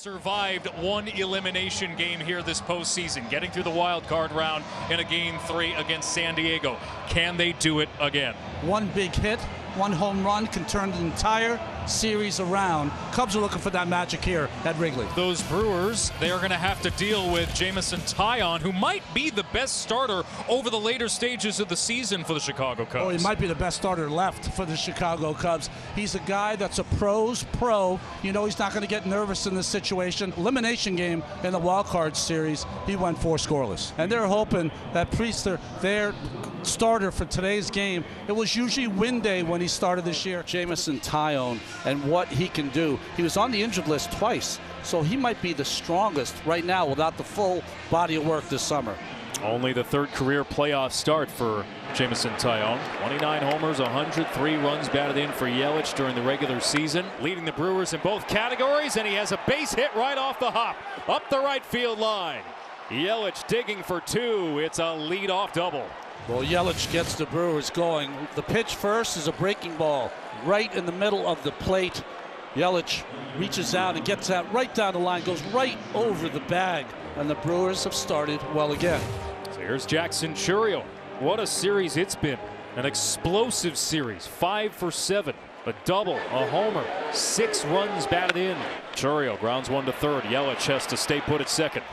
Survived one elimination game here this postseason, getting through the wild card round in a Game 3 against San Diego. Can they do it again? One big hit, one home run can turn the entire series around. Cubs are looking for that magic here at Wrigley. Those Brewers, they are going to have to deal with Jameson Taillon, who might be the best starter over the later stages of the season for the Chicago Cubs. Oh, he might be the best starter left for the Chicago Cubs. He's a guy that's a pro's pro. You know he's not going to get nervous in this situation. Elimination game in the wild card series, he went 4 scoreless. And they're hoping that Priester, their starter for today's game, it was usually win day when he started this year. Jameson Taillon and what he can do. He was on the injured list twice, so he might be the strongest right now without the full body of work this summer. Only the 3rd career playoff start for Jameson Taillon. 29 homers, 103 runs batted in for Yelich during the regular season. Leading the Brewers in both categories, and he has a base hit right off the hop. Up the right field line. Yelich digging for 2. It's a leadoff double. Well, Yelich gets the Brewers going. The pitch first is a breaking ball right in the middle of the plate. Yelich reaches out and gets that right down the line, goes right over the bag, and the Brewers have started well again. So here's Jackson Chourio. What a series it's been. An explosive series. 5 for 7. A double, a homer, 6 runs batted in. Chourio grounds one to third. Yelich has to stay put at second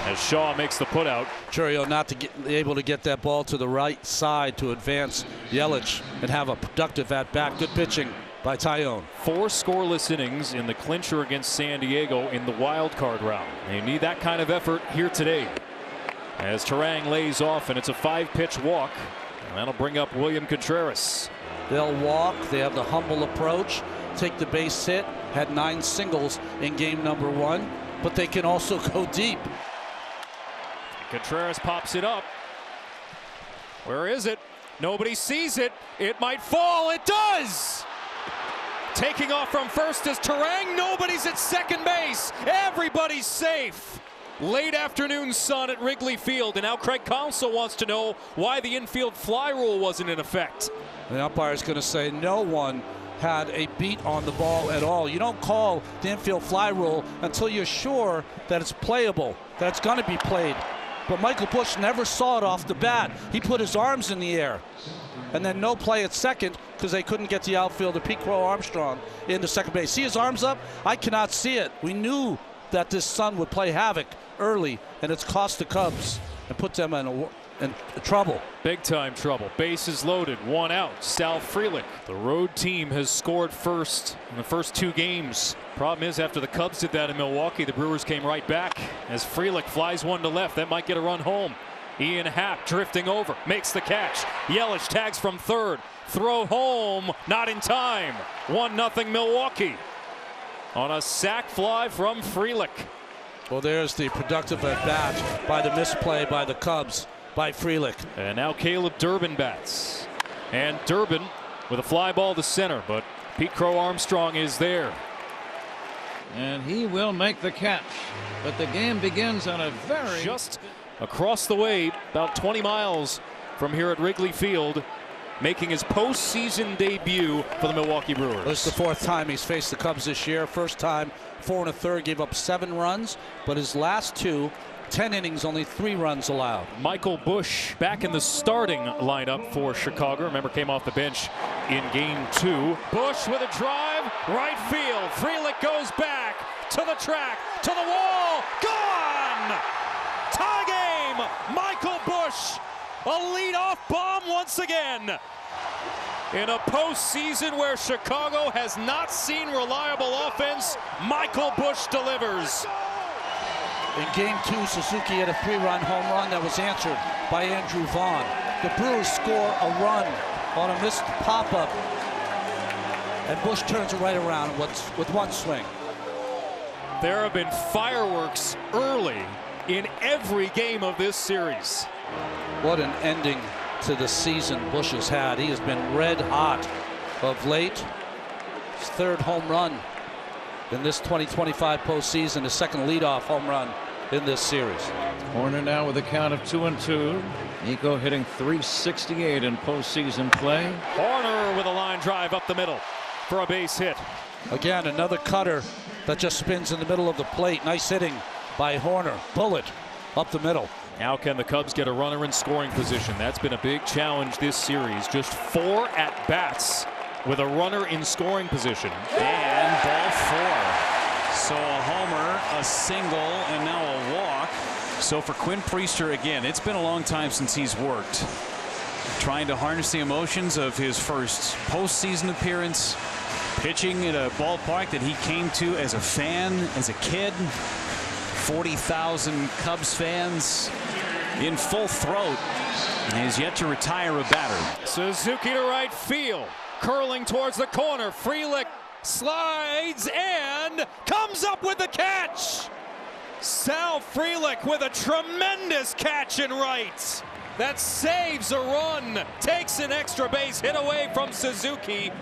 as Shaw makes the putout. Chourio not able to get that ball to the right side to advance Yelich and have a productive at-bat. Good pitching by Taillon. 4 scoreless innings in the clincher against San Diego in the wild card round. They need that kind of effort here today. As Turang lays off, and it's a 5-pitch walk. And that'll bring up William Contreras. They'll walk. They have the humble approach. Take the base hit. Had 9 singles in game number 1. But they can also go deep. Contreras pops it up. Where is it? Nobody sees it. It might fall. It does! Taking off from first is Turang. Nobody's at second base. Everybody's safe. Late afternoon sun at Wrigley Field, and now Craig Counsell wants to know why the infield fly rule wasn't in effect. The umpire is going to say no one had a beat on the ball at all. You don't call the infield fly rule until you're sure that it's playable, that it's going to be played. But Michael Busch never saw it off the bat. He put his arms in the air. And then no play at second because they couldn't get the outfielder, Pete Crow Armstrong, into second base. See his arms up? I cannot see it. We knew that this sun would play havoc early, and it's cost the Cubs and put them in trouble. Big time trouble. Bases loaded, 1 out. Sal Frelick. The road team has scored first in the first 2 games. Problem is, after the Cubs did that in Milwaukee, the Brewers came right back as Frelick flies one to left. That might get a run home. Ian Happ drifting over, makes the catch. Yelich tags from third. Throw home, not in time. 1-0 Milwaukee on a sac fly from Frelick. Well, there's the productive at bat by the misplay by the Cubs, by Frelick. And now Caleb Durbin bats. And Durbin with a fly ball to center, but Pete Crow Armstrong is there. And he will make the catch. But the game begins on a very... Just across the way, about 20 miles from here at Wrigley Field, making his postseason debut for the Milwaukee Brewers. This is the 4th time he's faced the Cubs this year. First time, 4 1/3, gave up 7 runs, but his last 2, 10 innings, only 3 runs allowed. Michael Busch back in the starting lineup for Chicago. Remember, came off the bench in game 2. Busch with a drive, right field. Frelick goes back to the track, to the wall, gone! Tie game! Michael Busch, a leadoff bomb once again. In a postseason where Chicago has not seen reliable offense, Michael Busch delivers. In game 2, Suzuki had a 3-run home run that was answered by Andrew Vaughn. The Brewers score a run on a missed pop-up, and Busch turns it right around with 1 swing. There have been fireworks early in every game of this series. What an ending to the season Busch has had. He has been red hot of late. His 3rd home run in this 2025 postseason, his 2nd leadoff home run in this series. Corner now with a count of 2-2. Nico hitting .368 in postseason play. Horner with a line drive up the middle for a base hit. Again, another cutter that just spins in the middle of the plate. Nice hitting by Horner. Bullet up the middle. Now can the Cubs get a runner in scoring position? That's been a big challenge this series. Just 4 at-bats with a runner in scoring position. And ball 4. So a homer, a single, and now a walk. So for Quinn Priester again, it's been a long time since he's worked. Trying to harness the emotions of his first postseason appearance. Pitching in a ballpark that he came to as a fan, as a kid. 40,000 Cubs fans in full throat. He's yet to retire a batter. Suzuki to right field. Curling towards the corner. Frelick slides and comes up with the catch. Sal Frelick with a tremendous catch in right. That saves a run. Takes an extra base hit away from Suzuki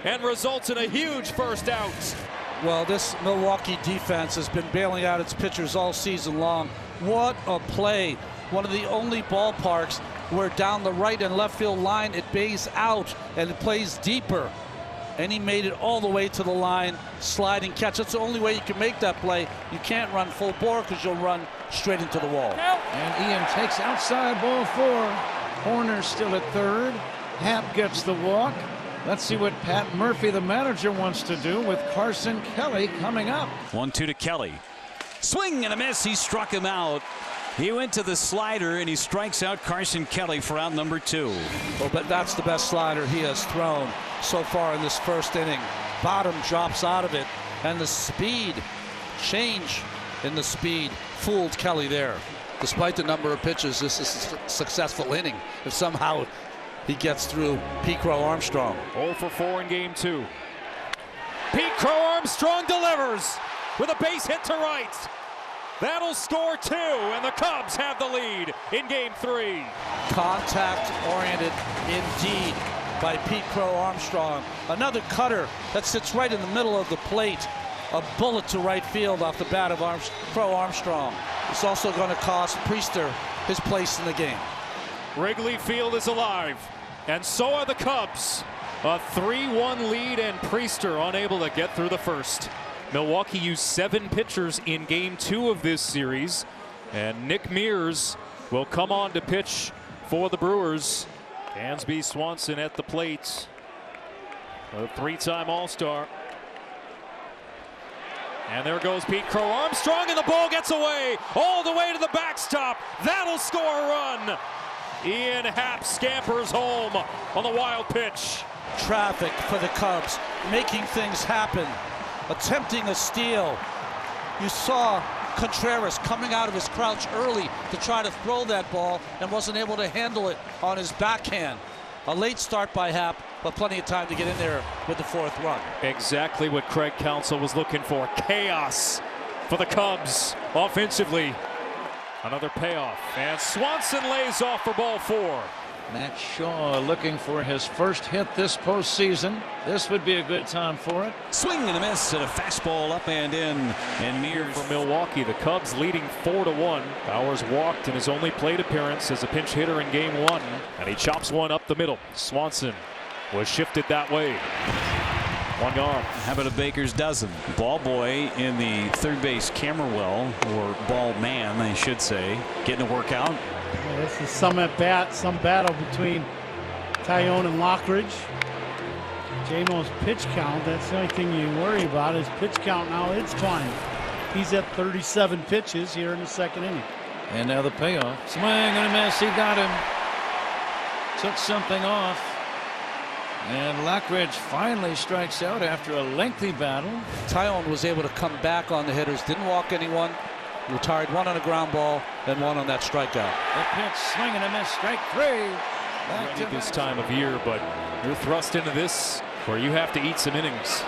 and results in a huge first out. Well, this Milwaukee defense has been bailing out its pitchers all season long. What a play. One of the only ballparks where down the right and left field line it bays out and it plays deeper. And he made it all the way to the line, sliding catch. That's the only way you can make that play. You can't run full bore because you'll run straight into the wall. And Ian takes outside, ball 4. Horner still at third. Happ gets the walk. Let's see what Pat Murphy, the manager, wants to do with Carson Kelly coming up. 1-2 to Kelly. Swing and a miss. He struck him out. He went to the slider and he strikes out Carson Kelly for out number 2. Well, but that's the best slider he has thrown so far in this first inning. Bottom drops out of it, and the speed, change in the speed, fooled Kelly there. Despite the number of pitches, this is a successful inning. If somehow he gets through Pete Crow Armstrong. 0 for 4 in game 2. Pete Crow Armstrong delivers with a base hit to right. That'll score 2, and the Cubs have the lead in game 3. Contact-oriented indeed by Pete Crow Armstrong. Another cutter that sits right in the middle of the plate. A bullet to right field off the bat of Crow Armstrong. It's also going to cost Priester his place in the game. Wrigley Field is alive, and so are the Cubs. A 3-1 lead, and Priester unable to get through the first. Milwaukee used 7 pitchers in game 2 of this series, and Nick Mears will come on to pitch for the Brewers. Dansby Swanson at the plate, a 3-time All-Star. And there goes Pete Crow Armstrong, and the ball gets away all the way to the backstop. That'll score a run. Ian Happ scampers home on the wild pitch. Traffic for the Cubs, making things happen, attempting a steal. You saw Contreras coming out of his crouch early to try to throw that ball and wasn't able to handle it on his backhand. A late start by Happ, but plenty of time to get in there with the 4th run. Exactly what Craig Counsell was looking for. Chaos for the Cubs offensively. Another payoff, and Swanson lays off for ball 4. Matt Shaw looking for his first hit this postseason. This would be a good time for it. Swing and a miss, and a fastball up and in. And Mears for Milwaukee, the Cubs leading 4-1. Bowers walked in his only plate appearance as a pinch hitter in game 1, and he chops one up the middle. Swanson was shifted that way. 1 gone. How about a baker's dozen? Ball boy in the third base camera well, or ball man, they should say, getting to work out. Well, this is some at bat, some battle between Tyone and Lockridge. JMO's pitch count, that's the only thing you worry about is pitch count now. It's climbed. He's at 37 pitches here in the 2nd inning. And now the payoff. Swing and a miss. He got him. Took something off. And Lockridge finally strikes out after a lengthy battle. Tyone was able to come back on the hitters, didn't walk anyone, retired 1 on a ground ball and 1 on that strikeout. The pitch, swing and a miss, strike 3. Ready this time of year, but you're thrust into this where you have to eat some innings.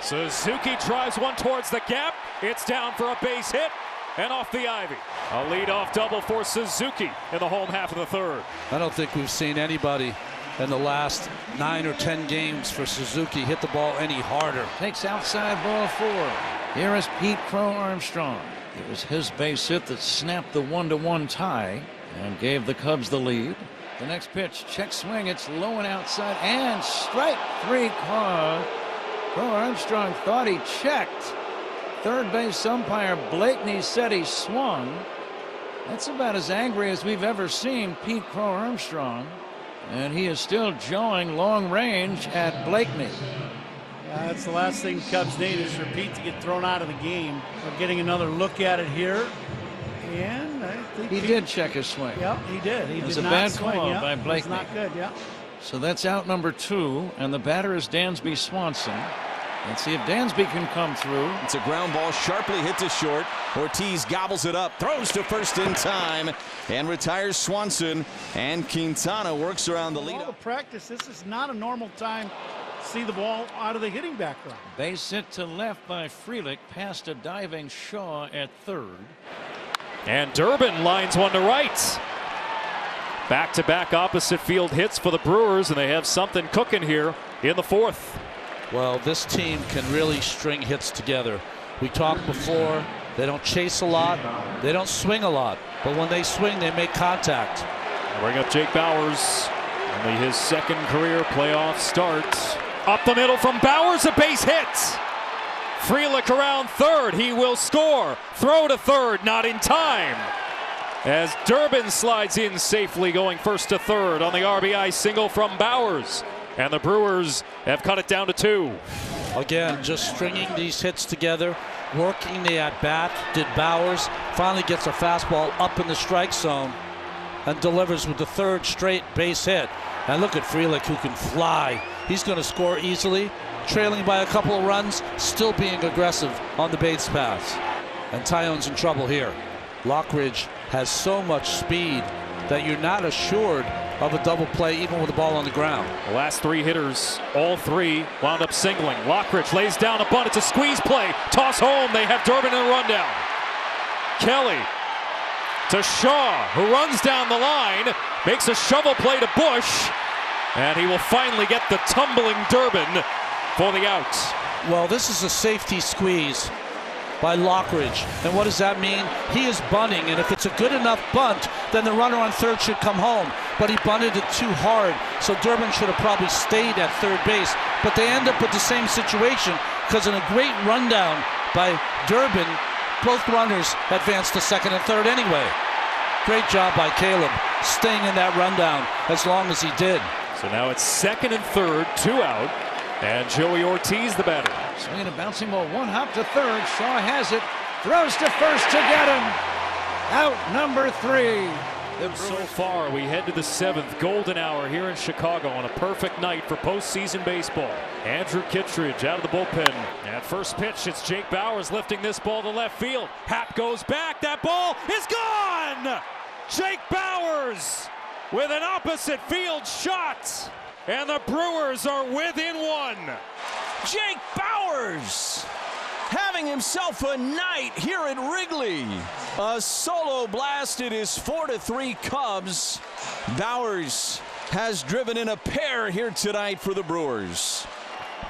Suzuki drives one towards the gap. It's down for a base hit and off the ivy. A leadoff double for Suzuki in the home half of the 3rd. I don't think we've seen anybody in the last 9 or 10 games for Suzuki hit the ball any harder. Takes outside, ball 4. Here is Pete Crow Armstrong. It was his base hit that snapped the 1-1 tie and gave the Cubs the lead. The next pitch, check swing, it's low and outside, and strike 3 called. Crow Armstrong thought he checked, third base umpire Blakeney said he swung. That's about as angry as we've ever seen Pete Crow Armstrong. And he is still jawing long range at Blakeney. That's the last thing Cubs need is for Pete to get thrown out of the game. We're getting another look at it here. And I think he did check his swing. Yeah, he did. He it was did a not bad swing. call Yeah, by Blakeney. it's not good, yeah. So that's out number 2, and the batter is Dansby Swanson. Let's see if Dansby can come through. It's a ground ball sharply hit to short. Ortiz gobbles it up, throws to first in time, and retires Swanson. And Quintana works around the lead. All the practice, this is not a normal time to see the ball out of the hitting background. Base hit to left by Frelick, past a diving Shaw at third. And Durbin lines one to right. Back-to-back opposite field hits for the Brewers, and they have something cooking here in the fourth. Well, this team can really string hits together. We talked before, they don't chase a lot, they don't swing a lot, but when they swing, they make contact. Bring up Jake Bauers. Only his second career playoff start. Up the middle from Bauers, a base hit. Frelick around third, he will score. Throw to third, not in time. As Durbin slides in safely, going first to third on the RBI single from Bauers. And the Brewers have cut it down to 2. Again, just stringing these hits together, working the at-bat. Did Bauers, finally gets a fastball up in the strike zone and delivers with the third straight base hit. And look at Frelick, who can fly. He's going to score easily, trailing by a couple of runs, still being aggressive on the base paths. And Taillon's in trouble here. Lockridge has so much speed that you're not assured of a double play even with the ball on the ground. The last 3 hitters, all 3 wound up singling. Lockridge lays down a bunt. It's a squeeze play. Toss home. They have Durbin in a rundown. Kelly to Shaw, who runs down the line, makes a shovel play to Bush, and he will finally get the tumbling Durbin for the out. Well, this is a safety squeeze by Lockridge. And what does that mean? He is bunting, and if it's a good enough bunt, then the runner on third should come home. But he bunted it too hard, so Durbin should have probably stayed at third base. But they end up with the same situation, because in a great rundown by Durbin, both runners advanced to second and third anyway. Great job by Caleb, staying in that rundown as long as he did. So now it's second and third, 2 out, and Joey Ortiz the batter. Swinging a bouncing ball, 1 hop to third. Shaw has it, throws to first to get him. Out number 3. So far, we head to the 7th golden hour here in Chicago on a perfect night for postseason baseball. Andrew Kittredge out of the bullpen. At first pitch, it's Jake Bauers lifting this ball to left field. Happ goes back. That ball is gone! Jake Bauers with an opposite field shot. And the Brewers are within 1. Jake Bauers having himself a night here at Wrigley. A solo blast. It is 4-3 Cubs. Bauers has driven in a pair here tonight for the Brewers.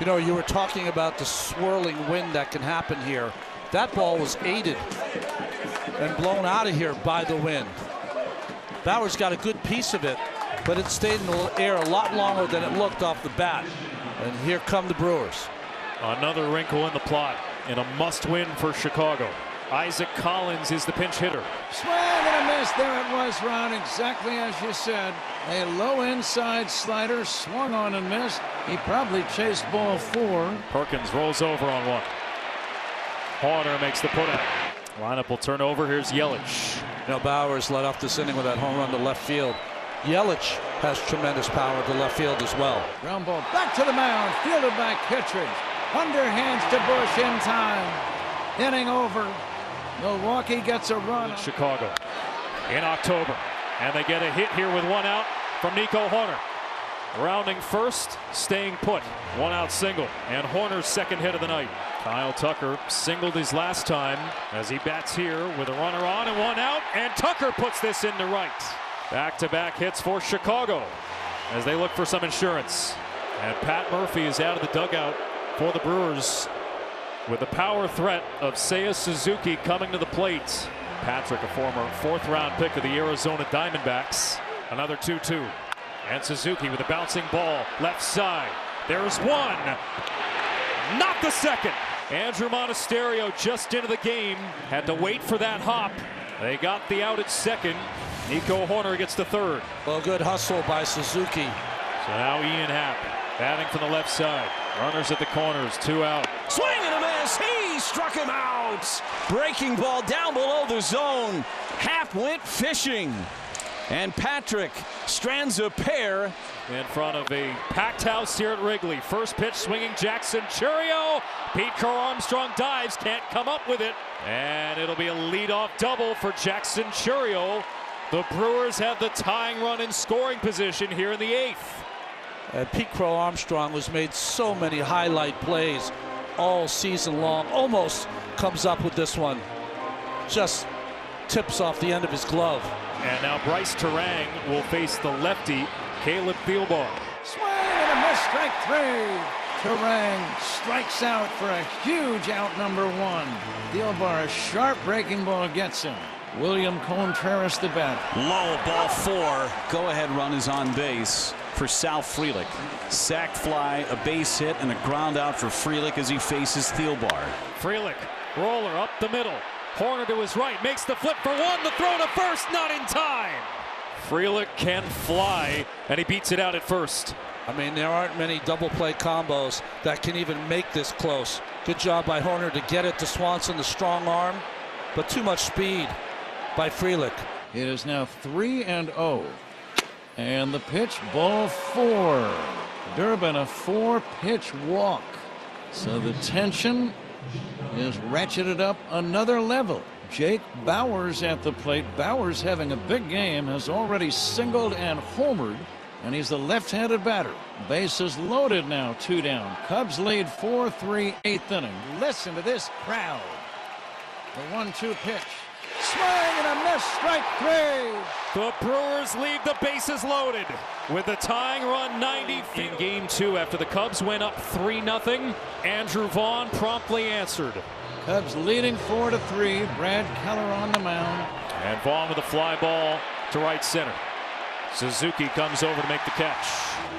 You know, you were talking about the swirling wind that can happen here. That ball was aided and blown out of here by the wind. Bauers got a good piece of it, but it stayed in the air a lot longer than it looked off the bat. And here come the Brewers. Another wrinkle in the plot in a must-win for Chicago. Isaac Collins is the pinch hitter. Swing and a miss. There it was, Ron, exactly as you said. A low inside slider, swung on and missed. He probably chased ball 4. Perkins rolls over on 1. Horner makes the putout. Lineup will turn over. Here's Yelich. You know, Bauers led off this inning with that home run to left field. Yelich has tremendous power to left field as well. Ground ball back to the mound, fielded by Kittredge. Underhands to Bush in time. Inning over. Milwaukee gets a run. Chicago in October. And they get a hit here with 1 out from Nico Horner. Rounding first, staying put. 1 out single. And Horner's second hit of the night. Kyle Tucker singled his last time as he bats here with a runner on and 1 out. And Tucker puts this into right. Back-to-back hits for Chicago as they look for some insurance. And Pat Murphy is out of the dugout for the Brewers with the power threat of Seiya Suzuki coming to the plate. Patrick, a former 4th-round pick of the Arizona Diamondbacks. Another 2-2. And Suzuki with a bouncing ball left side. There's 1. Not the second. Andrew Monasterio just into the game. Had to wait for that hop. They got the out at second. Nico Horner gets the third. Well, good hustle by Suzuki. So now Ian Happ batting from the left side. Runners at the corners, 2 out. Swing and a miss. He struck him out. Breaking ball down below the zone. Happ went fishing. And Patrick strands a pair. In front of a packed house here at Wrigley. First pitch swinging Jackson Chourio. Pete Crow Armstrong dives, can't come up with it. And it'll be a leadoff double for Jackson Chourio. The Brewers have the tying run in scoring position here in the 8th. And Pete Crow Armstrong has made so many highlight plays all season long. Almost comes up with this one. Just tips off the end of his glove. And now Bryce Terang will face the lefty, Caleb Thielbar. Swing and a miss, strike 3. Terang strikes out for a huge out, number 1. Thielbar, a sharp breaking ball gets him. William Contreras the bat. Low, ball 4. Go-ahead run is on base for Sal Frelick. Sac fly, a base hit, and a ground out for Frelick as he faces Thielbar. Frelick, roller up the middle. Horner to his right, makes the flip for 1. The throw to first, not in time. Frelick can fly, and he beats it out at first. I mean, there aren't many double play combos that can even make this close. Good job by Horner to get it to Swanson, the strong arm, but too much speed by Frelick. It is now 3-0. And the pitch, ball 4. Durbin, a 4-pitch walk. So the tension is ratcheted up another level. Jake Bauers at the plate. Bauers, having a big game, has already singled and homered, and he's the left-handed batter. Bases loaded now, 2 down. Cubs lead 4-3, 8th inning. Listen to this crowd. The 1-2 pitch. Swing and a miss, strike 3. The Brewers leave the bases loaded with the tying run 90 feet. In game 2, after the Cubs went up 3-0, Andrew Vaughn promptly answered. Cubs leading 4-3. Brad Keller on the mound. And Vaughn with a fly ball to right center. Suzuki comes over to make the catch.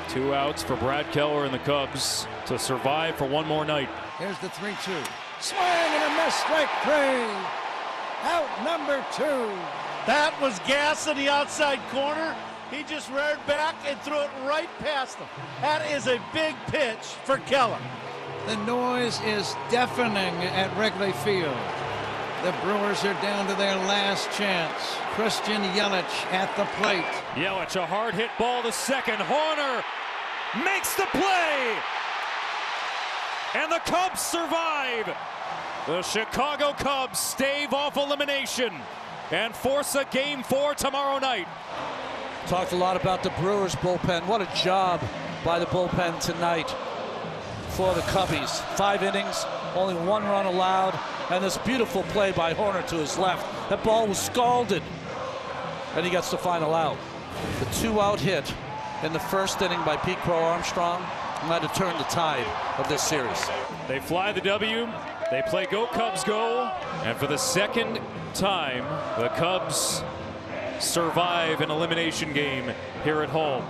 2 outs for Brad Keller and the Cubs to survive for one more night. Here's the 3-2. Swing and a miss, strike 3. Out number 2. That was gas in the outside corner. He just reared back and threw it right past him. That is a big pitch for Keller. The noise is deafening at Wrigley Field. The Brewers are down to their last chance. Christian Yelich at the plate. Yelich, a hard hit ball to second. Horner makes the play. And the Cubs survive. The Chicago Cubs stave off elimination and force a game 4 tomorrow night. Talked a lot about the Brewers bullpen. What a job by the bullpen tonight for the Cubbies. 5 innings, only 1 run allowed, and this beautiful play by Horner to his left. That ball was scalded, and he gets the final out. The 2-out hit in the first inning by Pete Crow Armstrong might have turned the tide of this series. They fly the W. They play Go Cubs Go. And for the second time, the Cubs survive an elimination game here at home.